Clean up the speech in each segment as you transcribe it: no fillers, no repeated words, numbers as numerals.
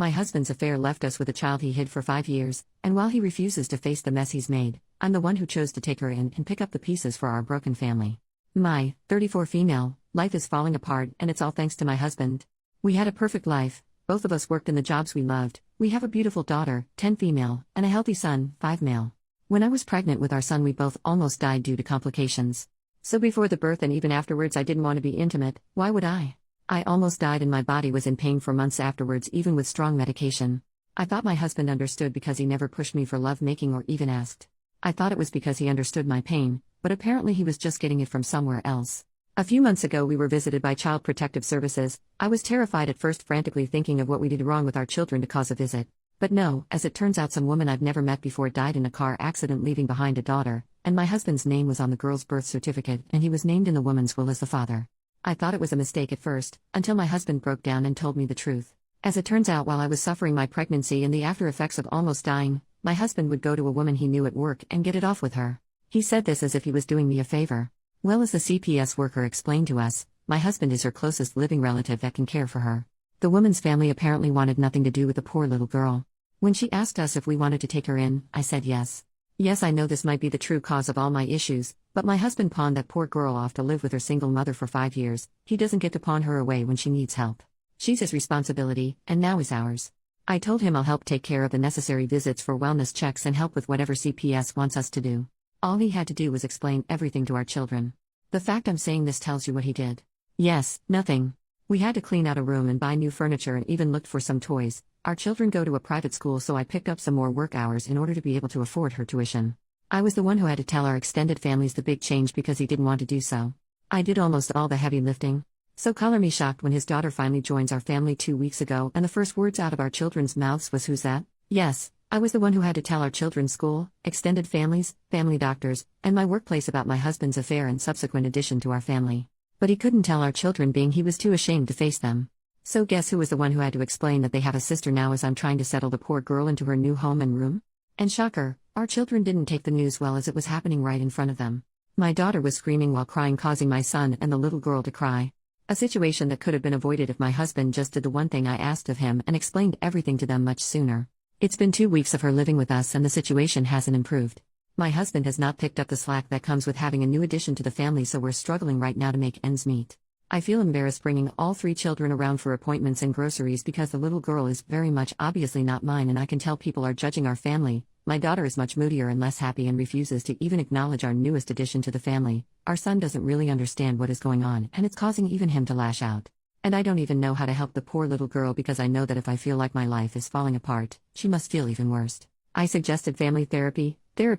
My husband's affair left us with a child he hid for 5 years, and while he refuses to face the mess he's made, I'm the one who chose to take her in and pick up the pieces for our broken family. My 34 female life is falling apart, and it's all thanks to my husband. We had a perfect life, both of us worked in the jobs we loved, we have a beautiful daughter, 10 female, and a healthy son, 5 male. When I was pregnant with our son, we both almost died due to complications. So before the birth and even afterwards, I didn't want to be intimate. Why would I? I almost died and my body was in pain for months afterwards, even with strong medication. I thought my husband understood because he never pushed me for lovemaking or even asked. I thought it was because he understood my pain, but apparently he was just getting it from somewhere else. A few months ago we were visited by Child Protective Services. I was terrified at first, frantically thinking of what we did wrong with our children to cause a visit. But no, as it turns out, some woman I've never met before died in a car accident leaving behind a daughter, and my husband's name was on the girl's birth certificate and he was named in the woman's will as the father. I thought it was a mistake at first, until my husband broke down and told me the truth. As it turns out, while I was suffering my pregnancy and the after effects of almost dying, my husband would go to a woman he knew at work and get it off with her. He said this as if he was doing me a favor. Well, as the CPS worker explained to us, my husband is her closest living relative that can care for her. The woman's family apparently wanted nothing to do with the poor little girl. When she asked us if we wanted to take her in, I said yes. Yes, I know this might be the true cause of all my issues, but my husband pawned that poor girl off to live with her single mother for 5 years. He doesn't get to pawn her away when she needs help. She's his responsibility, and now is ours. I told him I'll help take care of the necessary visits for wellness checks and help with whatever CPS wants us to do. All he had to do was explain everything to our children. The fact I'm saying this tells you what he did. Yes, nothing. We had to clean out a room and buy new furniture and even looked for some toys. Our children go to a private school, so I picked up some more work hours in order to be able to afford her tuition. I was the one who had to tell our extended families the big change because he didn't want to do so. I did almost all the heavy lifting. So color me shocked when his daughter finally joins our family 2 weeks ago and the first words out of our children's mouths was, "Who's that?" Yes, I was the one who had to tell our children's school, extended families, family doctors, and my workplace about my husband's affair and subsequent addition to our family. But he couldn't tell our children, being he was too ashamed to face them. So guess who was the one who had to explain that they have a sister now as I'm trying to settle the poor girl into her new home and room? And shocker, our children didn't take the news well as it was happening right in front of them. My daughter was screaming while crying, causing my son and the little girl to cry. A situation that could have been avoided if my husband just did the one thing I asked of him and explained everything to them much sooner. It's been 2 weeks of her living with us and the situation hasn't improved. My husband has not picked up the slack that comes with having a new addition to the family, so we're struggling right now to make ends meet. I feel embarrassed bringing all 3 children around for appointments and groceries because the little girl is very much obviously not mine, and I can tell people are judging our family. My daughter is much moodier and less happy and refuses to even acknowledge our newest addition to the family. Our son doesn't really understand what is going on, and it's causing even him to lash out. And I don't even know how to help the poor little girl because I know that if I feel like my life is falling apart, she must feel even worse. I suggested family therapy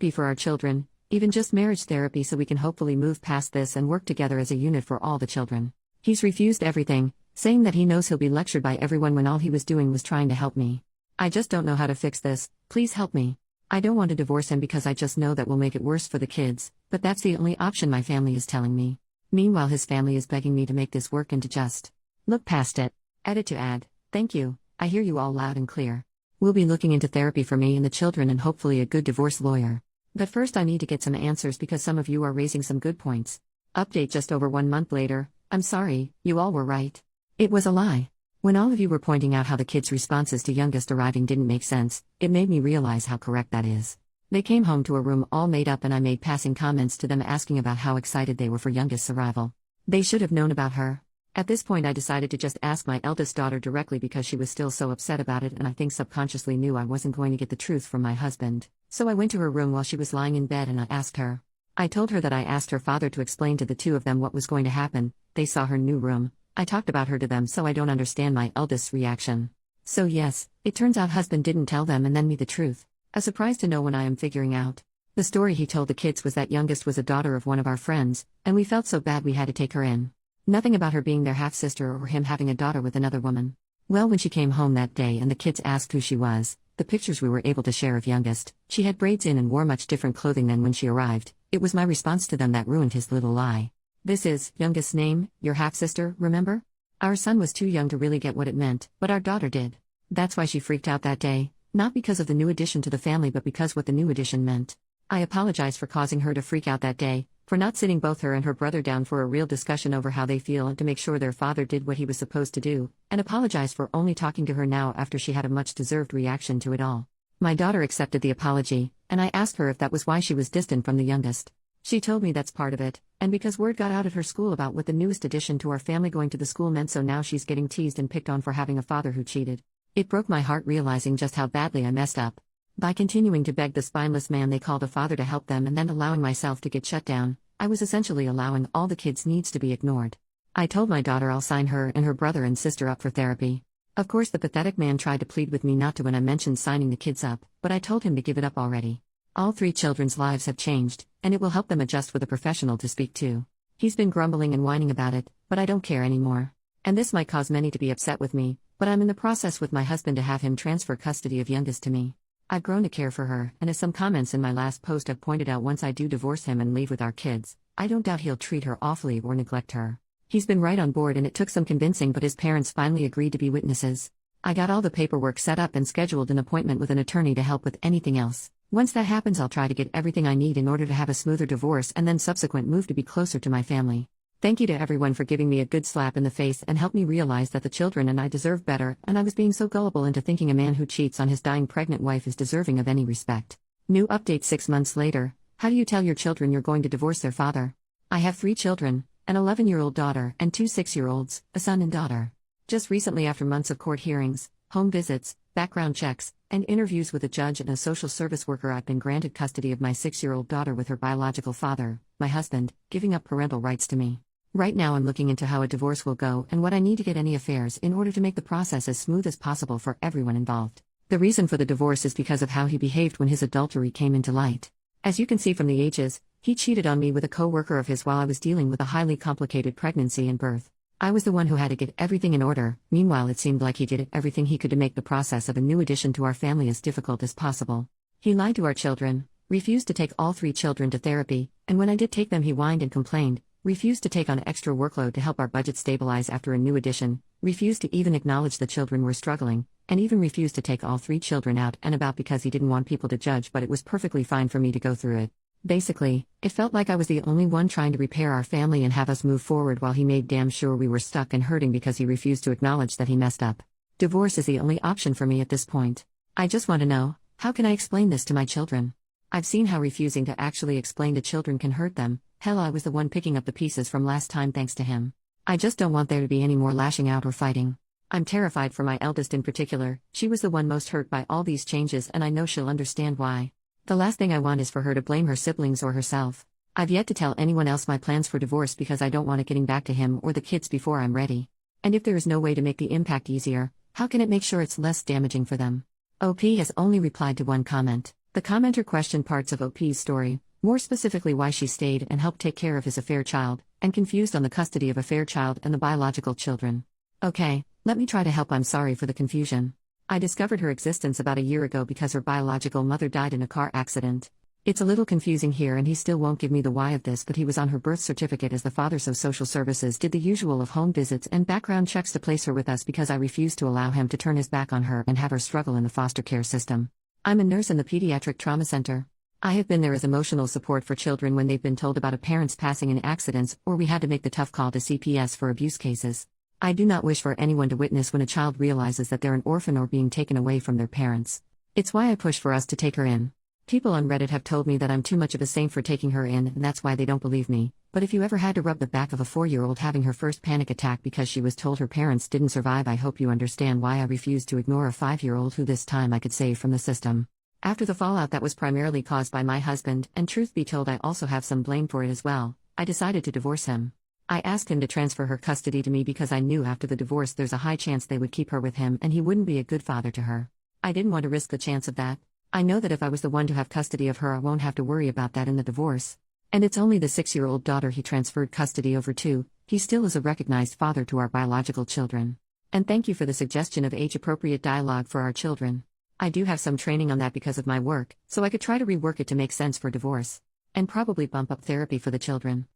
for our children, even just marriage therapy, so we can hopefully move past this and work together as a unit for all the children. He's refused everything, saying that he knows he'll be lectured by everyone when all he was doing was trying to help me. I just don't know how to fix this. Please help me. I don't want to divorce him because I just know that will make it worse for the kids, but that's the only option my family is telling me. Meanwhile, his family is begging me to make this work and to just look past it. Edit to add. Thank you. I hear you all loud and clear. We'll be looking into therapy for me and the children and hopefully a good divorce lawyer. But first I need to get some answers because some of you are raising some good points. Update just over 1 month later. I'm sorry, you all were right. It was a lie. When all of you were pointing out how the kids' responses to youngest arriving didn't make sense, it made me realize how correct that is. They came home to a room all made up and I made passing comments to them asking about how excited they were for youngest's arrival. They should have known about her. At this point I decided to just ask my eldest daughter directly because she was still so upset about it, and I think subconsciously knew I wasn't going to get the truth from my husband. So I went to her room while she was lying in bed and I asked her. I told her that I asked her father to explain to the 2 of them what was going to happen. They saw her new room. I talked about her to them, so I don't understand my eldest's reaction. So yes, it turns out husband didn't tell them and then me the truth. A surprise to no one I am figuring out. The story he told the kids was that youngest was a daughter of one of our friends, and we felt so bad we had to take her in. Nothing about her being their half-sister or him having a daughter with another woman. Well, when she came home that day and the kids asked who she was, the pictures we were able to share of youngest, she had braids in and wore much different clothing than when she arrived. It was my response to them that ruined his little lie. This is youngest's name, your half-sister, remember? Our son was too young to really get what it meant, but our daughter did. That's why she freaked out that day, not because of the new addition to the family but because what the new addition meant. I apologize for causing her to freak out that day, for not sitting both her and her brother down for a real discussion over how they feel and to make sure their father did what he was supposed to do, and apologize for only talking to her now after she had a much-deserved reaction to it all. My daughter accepted the apology, and I asked her if that was why she was distant from the youngest. She told me that's part of it, and because word got out at her school about what the newest addition to our family going to the school meant, so now she's getting teased and picked on for having a father who cheated. It broke my heart realizing just how badly I messed up. By continuing to beg the spineless man they called a father to help them and then allowing myself to get shut down, I was essentially allowing all the kids' needs to be ignored. I told my daughter I'll sign her and her brother and sister up for therapy. Of course, the pathetic man tried to plead with me not to when I mentioned signing the kids up, but I told him to give it up already. All 3 children's lives have changed, and it will help them adjust with a professional to speak to. He's been grumbling and whining about it, but I don't care anymore. And this might cause many to be upset with me, but I'm in the process with my husband to have him transfer custody of youngest to me. I've grown to care for her, and as some comments in my last post have pointed out, once I do divorce him and leave with our kids, I don't doubt he'll treat her awfully or neglect her. He's been right on board, and it took some convincing, but his parents finally agreed to be witnesses. I got all the paperwork set up and scheduled an appointment with an attorney to help with anything else. Once that happens, I'll try to get everything I need in order to have a smoother divorce and then subsequent move to be closer to my family. Thank you to everyone for giving me a good slap in the face and helped me realize that the children and I deserve better, and I was being so gullible into thinking a man who cheats on his dying pregnant wife is deserving of any respect. New update 6 months later. How do you tell your children you're going to divorce their father? I have 3 children, an 11-year-old daughter and 2 6-year-olds, a son and daughter. Just recently, after months of court hearings, home visits, background checks, and interviews with a judge and a social service worker, I've been granted custody of my 6-year-old daughter with her biological father, my husband, giving up parental rights to me. Right now I'm looking into how a divorce will go and what I need to get any affairs in order to make the process as smooth as possible for everyone involved. The reason for the divorce is because of how he behaved when his adultery came into light. As you can see from the ages, he cheated on me with a co-worker of his while I was dealing with a highly complicated pregnancy and birth. I was the one who had to get everything in order. Meanwhile, it seemed like he did everything he could to make the process of a new addition to our family as difficult as possible. He lied to our children, refused to take all 3 children to therapy, and when I did take them he whined and complained, refused to take on extra workload to help our budget stabilize after a new addition, refused to even acknowledge the children were struggling, and even refused to take all 3 children out and about because he didn't want people to judge, but it was perfectly fine for me to go through it. Basically, it felt like I was the only one trying to repair our family and have us move forward while he made damn sure we were stuck and hurting because he refused to acknowledge that he messed up. Divorce is the only option for me at this point. I just want to know, how can I explain this to my children? I've seen how refusing to actually explain to children can hurt them. Hell, I was the one picking up the pieces from last time thanks to him. I just don't want there to be any more lashing out or fighting. I'm terrified for my eldest in particular. She was the one most hurt by all these changes, and I know she'll understand why. The last thing I want is for her to blame her siblings or herself. I've yet to tell anyone else my plans for divorce because I don't want it getting back to him or the kids before I'm ready. And if there is no way to make the impact easier, how can it make sure it's less damaging for them? OP has only replied to one comment. The commenter questioned parts of OP's story, more specifically why she stayed and helped take care of his affair child, and confused on the custody of affair child and the biological children. Okay, let me try to help. I'm sorry for the confusion. I discovered her existence about a year ago because her biological mother died in a car accident. It's a little confusing here and he still won't give me the why of this, but he was on her birth certificate as the father, so social services did the usual of home visits and background checks to place her with us because I refused to allow him to turn his back on her and have her struggle in the foster care system. I'm a nurse in the pediatric trauma center. I have been there as emotional support for children when they've been told about a parent's passing in accidents or we had to make the tough call to CPS for abuse cases. I do not wish for anyone to witness when a child realizes that they're an orphan or being taken away from their parents. It's why I push for us to take her in. People on Reddit have told me that I'm too much of a saint for taking her in, and that's why they don't believe me. But if you ever had to rub the back of a 4-year-old having her first panic attack because she was told her parents didn't survive, I hope you understand why I refused to ignore a 5-year-old who this time I could save from the system. After the fallout that was primarily caused by my husband, and truth be told I also have some blame for it as well, I decided to divorce him. I asked him to transfer her custody to me because I knew after the divorce there's a high chance they would keep her with him and he wouldn't be a good father to her. I didn't want to risk the chance of that. I know that if I was the one to have custody of her I won't have to worry about that in the divorce. And it's only the 6-year-old daughter he transferred custody over to. He still is a recognized father to our biological children. And thank you for the suggestion of age-appropriate dialogue for our children. I do have some training on that because of my work, so I could try to rework it to make sense for divorce. And probably bump up therapy for the children.